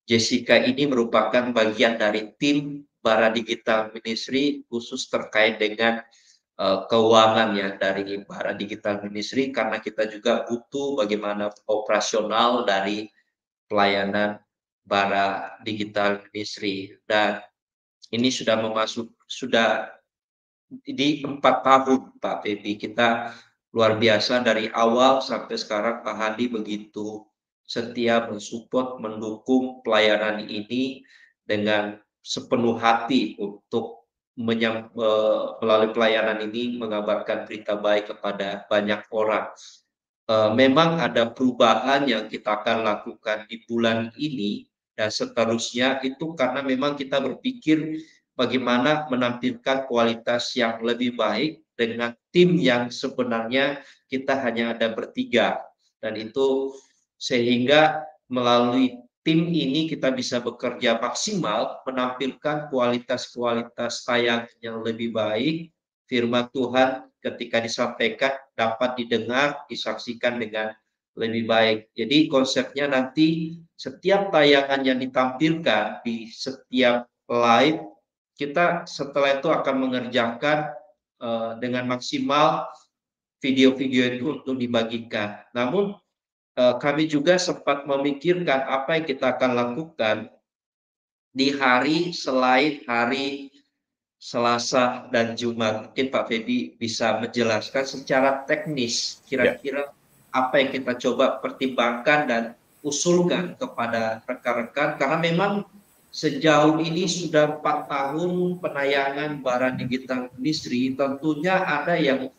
Jessica ini merupakan bagian dari tim Bara Digital Ministry khusus terkait dengan keuangan ya dari Bara Digital Ministry, karena kita juga butuh bagaimana operasional dari pelayanan Bara Digital Ministry. Dan ini sudah di 4 tahun Pak Feby, kita luar biasa dari awal sampai sekarang. Pak Hadi begitu setia mensupport, mendukung pelayanan ini dengan sepenuh hati untuk melalui pelayanan ini mengabarkan berita baik kepada banyak orang. Memang ada perubahan yang kita akan lakukan di bulan ini dan seterusnya, itu karena memang kita berpikir bagaimana menampilkan kualitas yang lebih baik dengan tim yang sebenarnya kita hanya ada bertiga, dan itu sehingga melalui tim ini kita bisa bekerja maksimal menampilkan kualitas-kualitas tayang yang lebih baik. Firman Tuhan ketika disampaikan dapat didengar, disaksikan dengan lebih baik. Jadi konsepnya nanti setiap tayangan yang ditampilkan di setiap live, kita setelah itu akan mengerjakan dengan maksimal video-video itu untuk dibagikan. Namun kami juga sempat memikirkan apa yang kita akan lakukan di hari selain hari Selasa dan Jumat. Mungkin Pak Feby bisa menjelaskan secara teknis Ya, kira-kira apa yang kita coba pertimbangkan dan usulkan kepada rekan-rekan, karena memang sejauh ini sudah 4 tahun penayangan Bara Digital Ministry, tentunya ada yang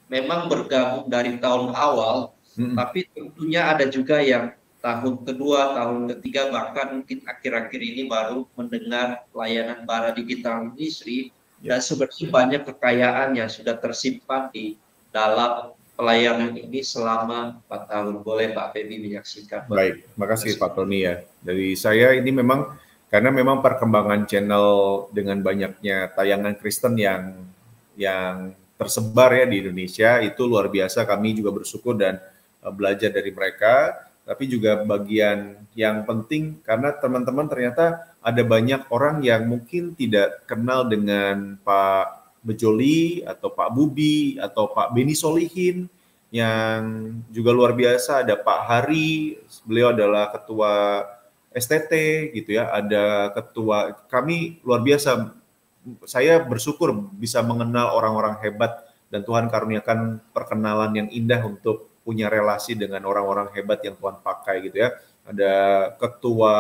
memang bergabung dari tahun awal, mm-mm. tapi tentunya ada juga yang tahun kedua, tahun ketiga, bahkan mungkin akhir-akhir ini baru mendengar pelayanan Bara Digital Ministry, Ya. dan sebenarnya banyak kekayaan yang sudah tersimpan di dalam pelayanan ini selama 4 tahun. Boleh Pak Feby menyaksikan. Baik, makasih Pak Tony ya. Dari saya ini memang karena memang perkembangan channel dengan banyaknya tayangan Kristen yang tersebar ya di Indonesia itu luar biasa. Kami juga bersyukur dan belajar dari mereka. Tapi juga bagian yang penting karena teman-teman ternyata ada banyak orang yang mungkin tidak kenal dengan Pak Bejoli atau Pak Bubi atau Pak Beni Solihin yang juga luar biasa. Ada Pak Hari, beliau adalah ketua STT gitu ya, ada ketua, kami luar biasa. Saya bersyukur bisa mengenal orang-orang hebat dan Tuhan karuniakan perkenalan yang indah untuk punya relasi dengan orang-orang hebat yang Tuhan pakai gitu ya. Ada ketua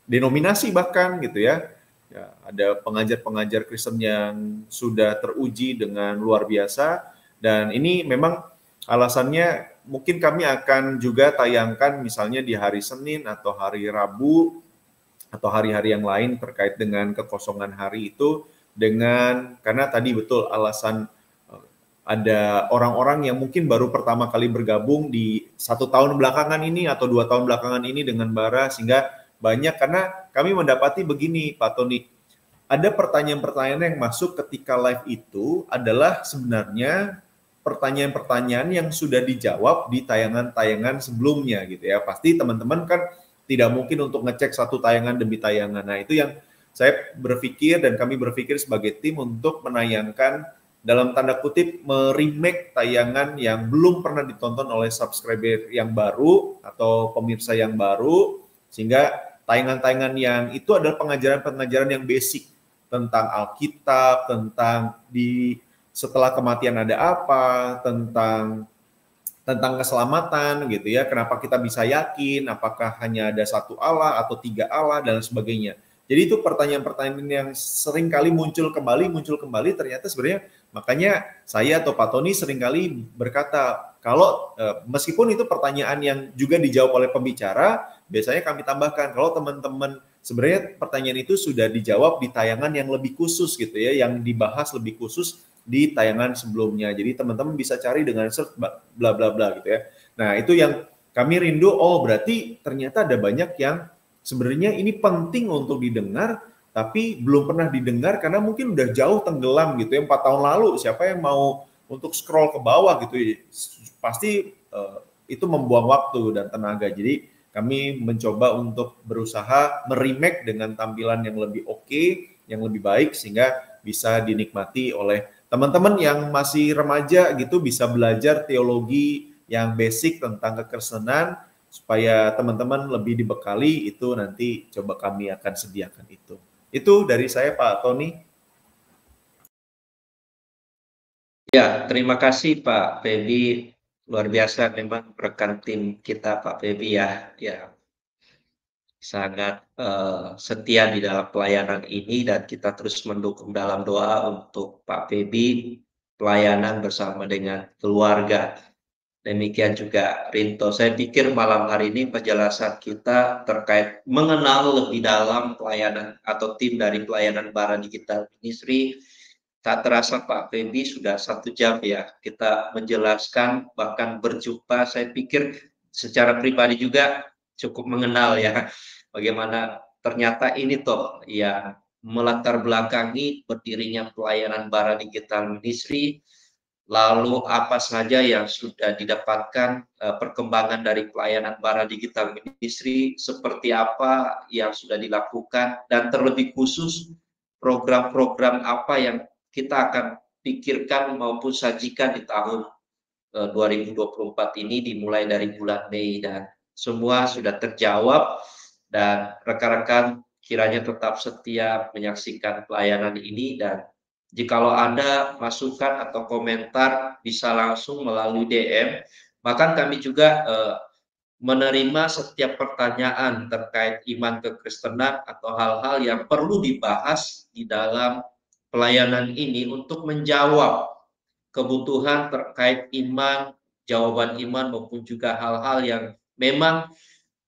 denominasi bahkan gitu ya. Ya, ada pengajar-pengajar Kristen yang sudah teruji dengan luar biasa dan ini memang alasannya mungkin kami akan juga tayangkan misalnya di hari Senin atau hari Rabu atau hari-hari yang lain terkait dengan kekosongan hari itu dengan karena tadi betul alasan ada orang-orang yang mungkin baru pertama kali bergabung di 1 tahun belakangan ini atau 2 tahun belakangan ini dengan Bara sehingga banyak karena kami mendapati begini Pak Tony, ada pertanyaan-pertanyaan yang masuk ketika live itu adalah sebenarnya pertanyaan-pertanyaan yang sudah dijawab di tayangan-tayangan sebelumnya gitu ya. Pasti teman-teman kan tidak mungkin untuk ngecek satu tayangan demi tayangan. Nah, itu yang saya berpikir dan kami berpikir sebagai tim untuk menayangkan dalam tanda kutip meremake tayangan yang belum pernah ditonton oleh subscriber yang baru atau pemirsa yang baru sehingga tayangan-tayangan yang itu adalah pengajaran-pengajaran yang basic tentang Alkitab, tentang di setelah kematian ada apa, tentang keselamatan gitu ya, kenapa kita bisa yakin, apakah hanya ada satu Allah atau 3 Allah dan sebagainya. Jadi itu pertanyaan-pertanyaan yang sering kali muncul kembali, ternyata sebenarnya makanya saya atau Pak Tony sering kali berkata, kalau meskipun itu pertanyaan yang juga dijawab oleh pembicara, biasanya kami tambahkan, kalau teman-teman sebenarnya pertanyaan itu sudah dijawab di tayangan yang lebih khusus gitu ya, yang dibahas lebih khusus di tayangan sebelumnya. Jadi teman-teman bisa cari dengan search bla bla bla gitu ya. Nah, itu yang kami rindu, oh berarti ternyata ada banyak yang sebenarnya ini penting untuk didengar, tapi belum pernah didengar karena mungkin udah jauh tenggelam gitu ya. 4 tahun lalu siapa yang mau untuk scroll ke bawah gitu ya. Pasti itu membuang waktu dan tenaga. Jadi kami mencoba untuk berusaha meremake dengan tampilan yang lebih oke, yang lebih baik sehingga bisa dinikmati oleh teman-teman yang masih remaja gitu, bisa belajar teologi yang basic tentang kekristenan supaya teman-teman lebih dibekali. Itu nanti coba kami akan sediakan itu. Itu dari saya Pak Tony. Ya, terima kasih Pak Feby. Luar biasa memang rekan tim kita Pak Feby ya. Ya, sangat setia di dalam pelayanan ini dan kita terus mendukung dalam doa untuk Pak Feby pelayanan bersama dengan keluarga. Demikian juga Rinto. Saya pikir malam hari ini penjelasan kita terkait mengenal lebih dalam pelayanan atau tim dari pelayanan Bara Digital Ministry. Tak terasa Pak Feby sudah 1 jam ya kita menjelaskan bahkan berjumpa. Saya pikir secara pribadi juga cukup mengenal ya bagaimana ternyata ini toh yang melatar belakangi berdirinya pelayanan Bara Digital Ministry. Lalu apa saja yang sudah didapatkan perkembangan dari pelayanan Bara Digital Ministry, seperti apa yang sudah dilakukan, dan terlebih khusus program-program apa yang kita akan pikirkan maupun sajikan di tahun 2024 ini dimulai dari bulan Mei, dan semua sudah terjawab, dan rekan-rekan kiranya tetap setia menyaksikan pelayanan ini, dan jikalau ada masukan atau komentar bisa langsung melalui DM. Bahkan kami juga menerima setiap pertanyaan terkait iman kekristenan atau hal-hal yang perlu dibahas di dalam pelayanan ini untuk menjawab kebutuhan terkait iman, jawaban iman, maupun juga hal-hal yang memang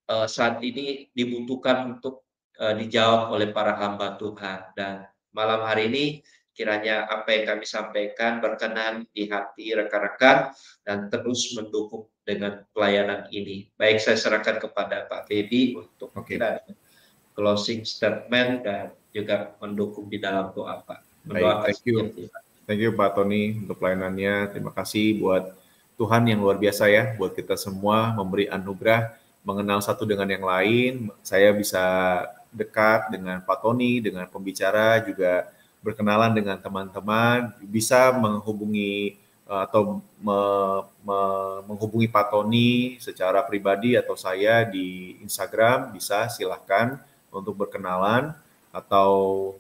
saat ini dibutuhkan untuk dijawab oleh para hamba Tuhan. Dan malam hari ini kiranya apa yang kami sampaikan berkenan di hati rekan-rekan dan terus mendukung dengan pelayanan ini. Baik, saya serahkan kepada Pak Baby untuk closing statement dan juga mendukung di dalam doa, Pak. Mendoakan. Thank you Pak Tony untuk pelayanannya. Terima kasih buat Tuhan yang luar biasa ya, buat kita semua memberi anugerah mengenal satu dengan yang lain. Saya bisa dekat dengan Pak Tony, dengan pembicara, juga berkenalan dengan teman-teman, bisa menghubungi atau menghubungi Pak Tony secara pribadi atau saya di Instagram, bisa silahkan untuk berkenalan atau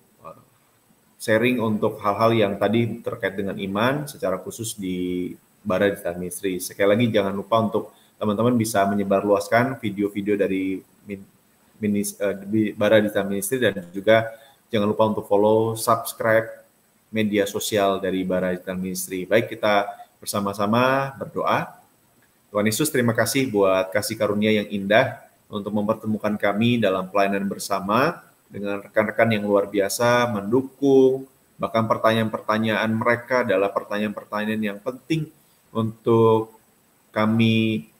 sharing untuk hal-hal yang tadi terkait dengan iman secara khusus di Bara Digital Ministry. Sekali lagi jangan lupa untuk teman-teman bisa menyebarluaskan video-video dari Bara Digital Ministry, dan juga jangan lupa untuk follow, subscribe media sosial dari Bara Digital Ministry. Baik, kita bersama-sama berdoa. Tuhan Yesus, terima kasih buat kasih karunia yang indah untuk mempertemukan kami dalam pelayanan bersama dengan rekan-rekan yang luar biasa, mendukung, bahkan pertanyaan-pertanyaan mereka adalah pertanyaan-pertanyaan yang penting untuk kami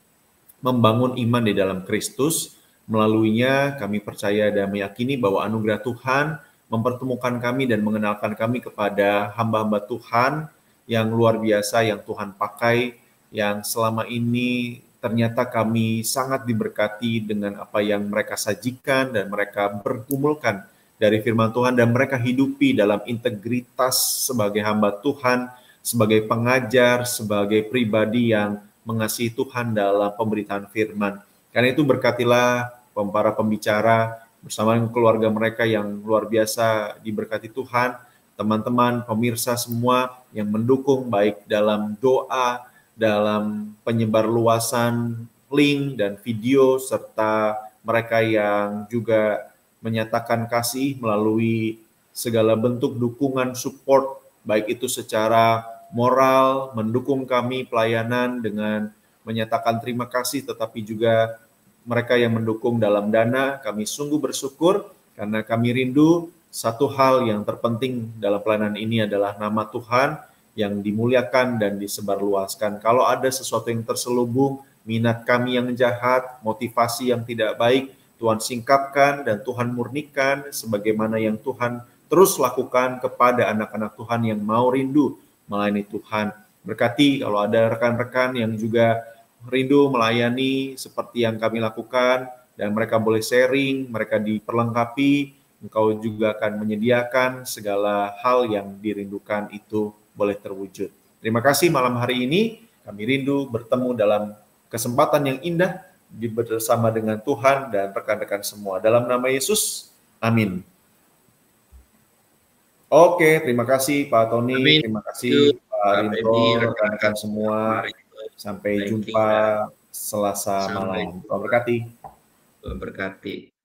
membangun iman di dalam Kristus. Melaluinya kami percaya dan meyakini bahwa anugerah Tuhan mempertemukan kami dan mengenalkan kami kepada hamba-hamba Tuhan yang luar biasa yang Tuhan pakai, yang selama ini ternyata kami sangat diberkati dengan apa yang mereka sajikan dan mereka bergumulkan dari firman Tuhan, dan mereka hidupi dalam integritas sebagai hamba Tuhan, sebagai pengajar, sebagai pribadi yang mengasihi Tuhan dalam pemberitaan firman. Karena itu berkatilah para pembicara bersama dengan keluarga mereka yang luar biasa diberkati Tuhan, teman-teman, pemirsa semua yang mendukung baik dalam doa, dalam penyebarluasan link dan video, serta mereka yang juga menyatakan kasih melalui segala bentuk dukungan support, baik itu secara moral, mendukung kami pelayanan dengan menyatakan terima kasih, tetapi juga mereka yang mendukung dalam dana. Kami sungguh bersyukur karena kami rindu satu hal yang terpenting dalam pelayanan ini adalah nama Tuhan yang dimuliakan dan disebarluaskan. Kalau ada sesuatu yang terselubung, minat kami yang jahat, motivasi yang tidak baik, Tuhan singkapkan dan Tuhan murnikan sebagaimana yang Tuhan terus lakukan kepada anak-anak Tuhan yang mau rindu melayani Tuhan. Berkati kalau ada rekan-rekan yang juga rindu melayani seperti yang kami lakukan, dan mereka boleh sharing, mereka diperlengkapi, Engkau juga akan menyediakan segala hal yang dirindukan itu boleh terwujud. Terima kasih malam hari ini, kami rindu bertemu dalam kesempatan yang indah bersama dengan Tuhan dan rekan-rekan semua. Dalam nama Yesus, amin. Oke, terima kasih Pak Tony, amin. Terima kasih Pak Rinto, rekan-rekan semua. Sampai jumpa Selasa malam. Tuhan berkati. Tuhan berkati.